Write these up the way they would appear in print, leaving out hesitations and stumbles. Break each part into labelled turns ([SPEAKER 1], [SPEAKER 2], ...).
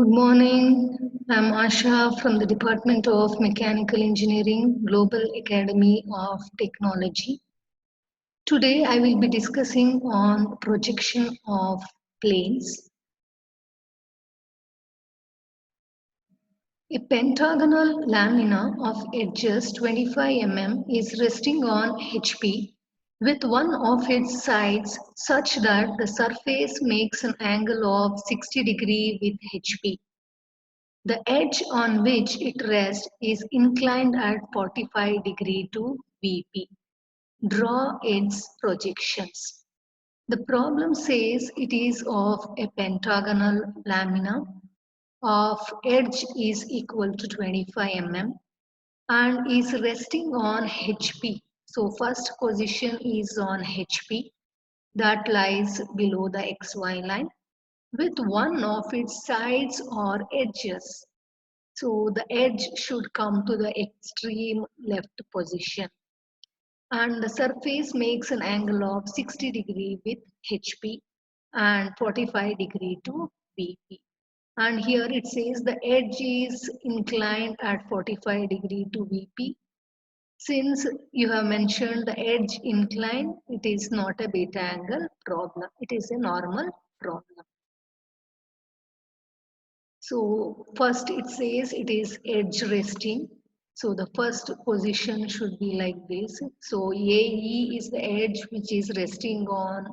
[SPEAKER 1] morning. I'm Asha from the Department of Mechanical Engineering, Global Academy of Technology. Today I will be discussing on projection of planes. A pentagonal lamina of edges 25 mm is resting on HP with one of its sides such that the surface makes an angle of 60 degree with HP. The edge on which it rests is inclined at 45 degree to VP. Draw its projections. The problem says it is of a pentagonal lamina of edge is equal to 25 mm and is resting on HP. So first position is on HP that lies below the XY line with one of its sides or edges. So the edge should come to the extreme left position and the surface makes an angle of 60 degree with HP and 45 degree to VP. And here it says the edge is inclined at 45 degree to VP. Since you have mentioned the edge incline, it is not a beta angle problem. It is a normal problem. So first it says it is edge resting. So the first position should be like this. So AE is the edge which is resting on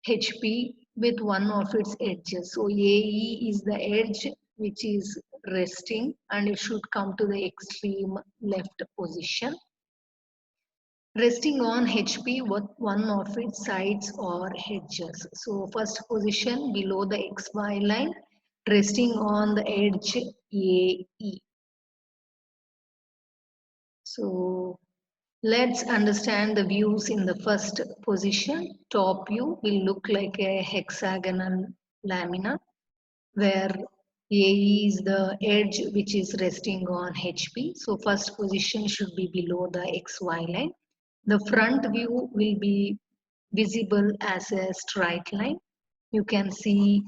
[SPEAKER 1] HP with one of its edges. So AE is the edge which is resting and it should come to the extreme left position. Resting on HP with one of its sides or edges. So first position below the XY line, resting on the edge AE. So let's understand the views in the first position. Top view will look like a hexagonal lamina where AE is the edge which is resting on HP. So first position should be below the XY line. The front view will be visible as a straight line. You can see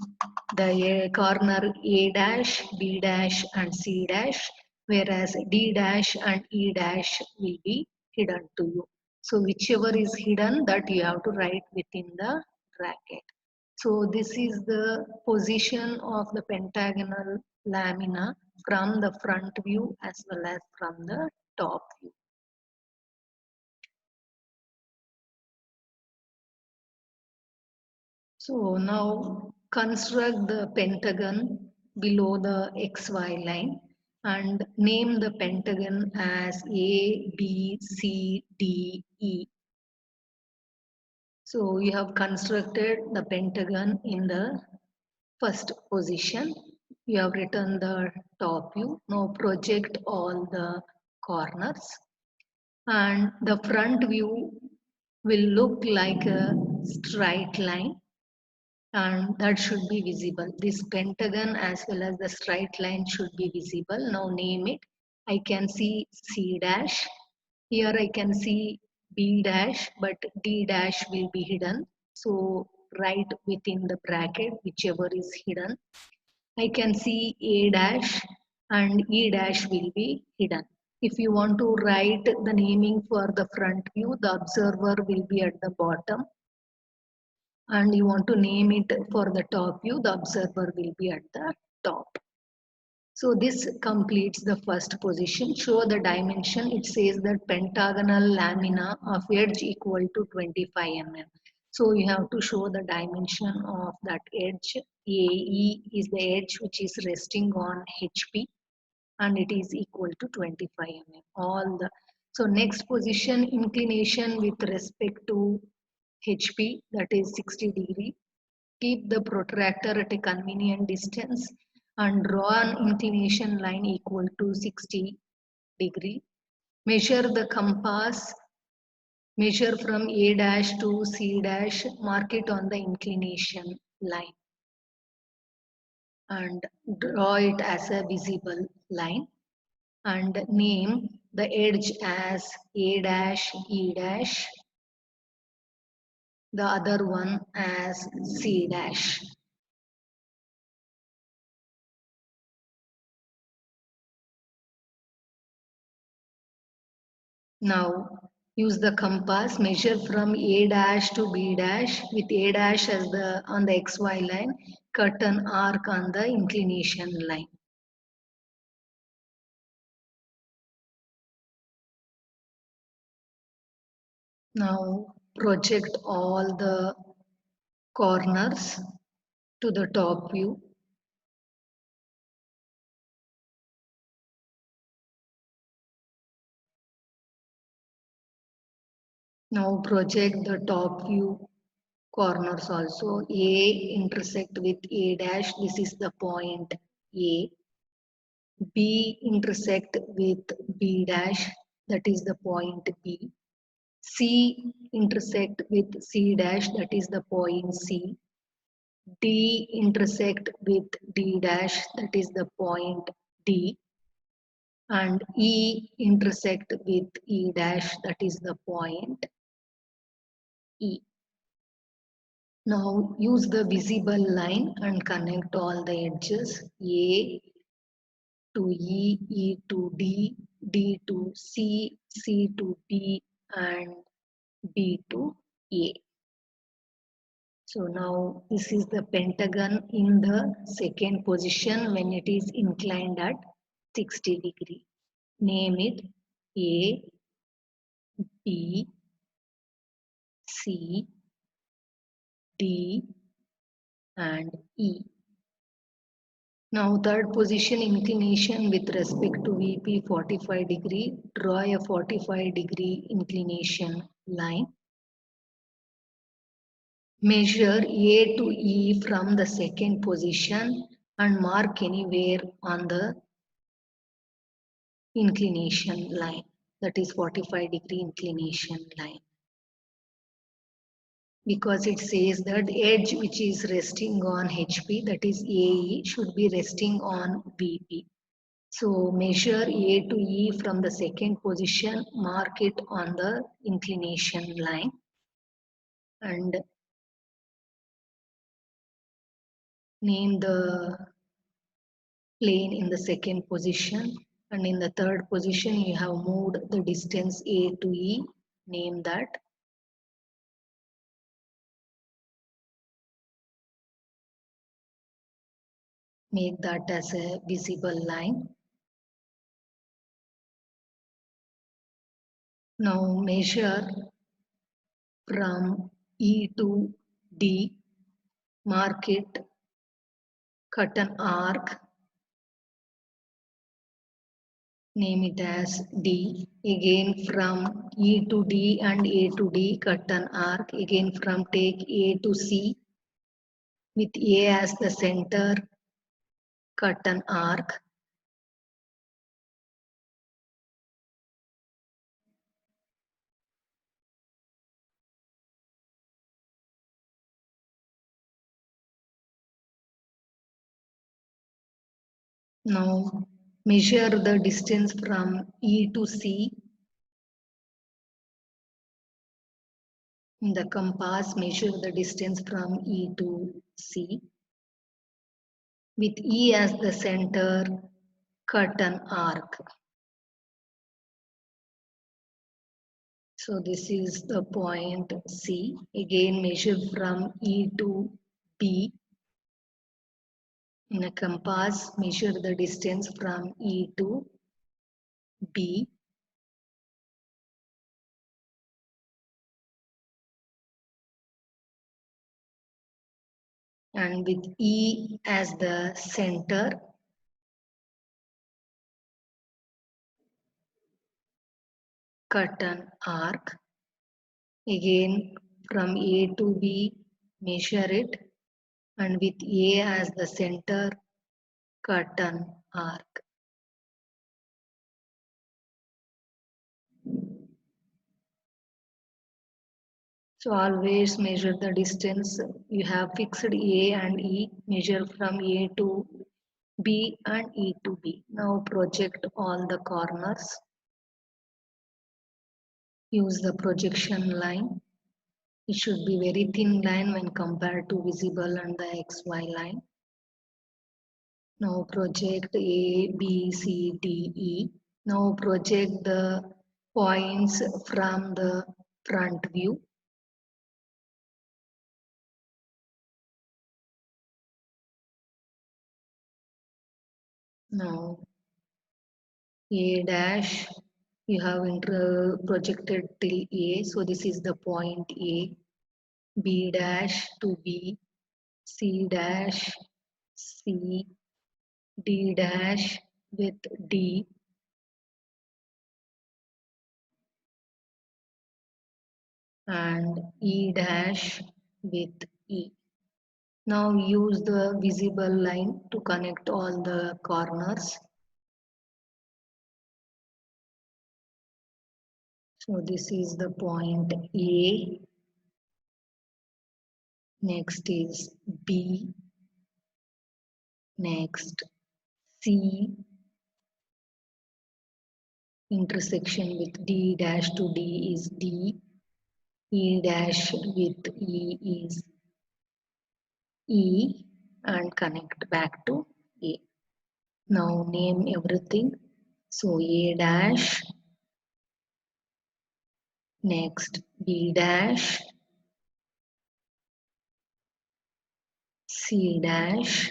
[SPEAKER 1] the corner A dash, B dash and C dash, whereas D dash and E dash will be hidden to you. So whichever is hidden that you have to write within the bracket. So this is the position of the pentagonal lamina from the front view as well as from the top view. So now construct the pentagon below the XY line and name the pentagon as A, B, C, D, E. So you have constructed the pentagon in the first position. You have written the top view. Now project all the corners and the front view will look like a straight line and that should be visible. This pentagon as well as the straight line should be visible. Now name it. I can see C dash. Here I can see B dash, but D dash will be hidden. So write within the bracket whichever is hidden. I can see A dash and E dash will be hidden. If you want to write the naming for the front view, the observer will be at the bottom and you want to name it for the top view, the observer will be at the top. So this completes the first position. Show the dimension. It says that pentagonal lamina of edge equal to 25 mm. So you have to show the dimension of that edge. AE is the edge which is resting on HP and it is equal to 25 mm. So next position, inclination with respect to HP, that is 60 degree. Keep the protractor at a convenient distance and draw an inclination line equal to 60 degree. Measure the compass, measure from A dash to C dash, mark it on the inclination line and draw it as a visible line and name the edge as A dash, E dash, the other one as C dash. Now use the compass, measure from A dash to B dash with A dash as the on the XY line, cut an arc on the inclination line. Now project all the corners to the top view. Now project the top view corners also. A intersect with A dash, this is the point A. B intersect with B dash, that is the point B. C intersect with C dash, that is the point C. D intersect with D dash, that is the point D. And E intersect with E dash, that is the point E. Now use the visible line and connect all the edges A to E, E to D, D to C, C to B, and B to A. So now this is the pentagon in the second position when it is inclined at 60 degree. Name it A, B, C, D, and E. Now third position inclination with respect to VP 45 degree. Draw a 45 degree inclination line. Measure A to E from the second position and mark anywhere on the inclination line, that is 45 degree inclination line, because it says that edge which is resting on HP, that is AE, should be resting on VP. So measure A to E from the second position, mark it on the inclination line, and name the plane in the second position. And in the third position you have moved the distance A to E, name that. Make that as a visible line. Now measure from E to D, mark it, cut an arc, name it as D. Again from E to D and A to D, cut an arc. Again from take A to C with A as the center, cut an arc. Now measure the distance from E to C. In the compass, measure the distance from E to C. With E as the center, cut an arc. So this is the point C. Again measure from E to B. In a compass, measure the distance from E to B. And with E as the center, cut an arc. Again from A to B, measure it, and with A as the center, cut an arc. So always measure the distance. You have fixed A and E, measure from A to B and E to B. Now project all the corners. Use the projection line. It should be very thin line when compared to visible and the XY line. Now project A, B, C, D, E. Now project the points from the front view. Now A dash, you have projected till A, so this is the point A. B dash to B, C dash, C, D dash with D, and E dash with E. Now use the visible line to connect all the corners. So this is the point A. Next is B. Next C. Intersection with D dash to D is D. E dash with E is E, and connect back to A. Now name everything. So A dash, next B dash, C dash,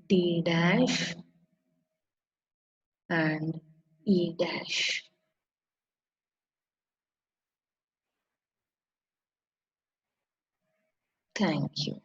[SPEAKER 1] D dash, and E dash. Thank you.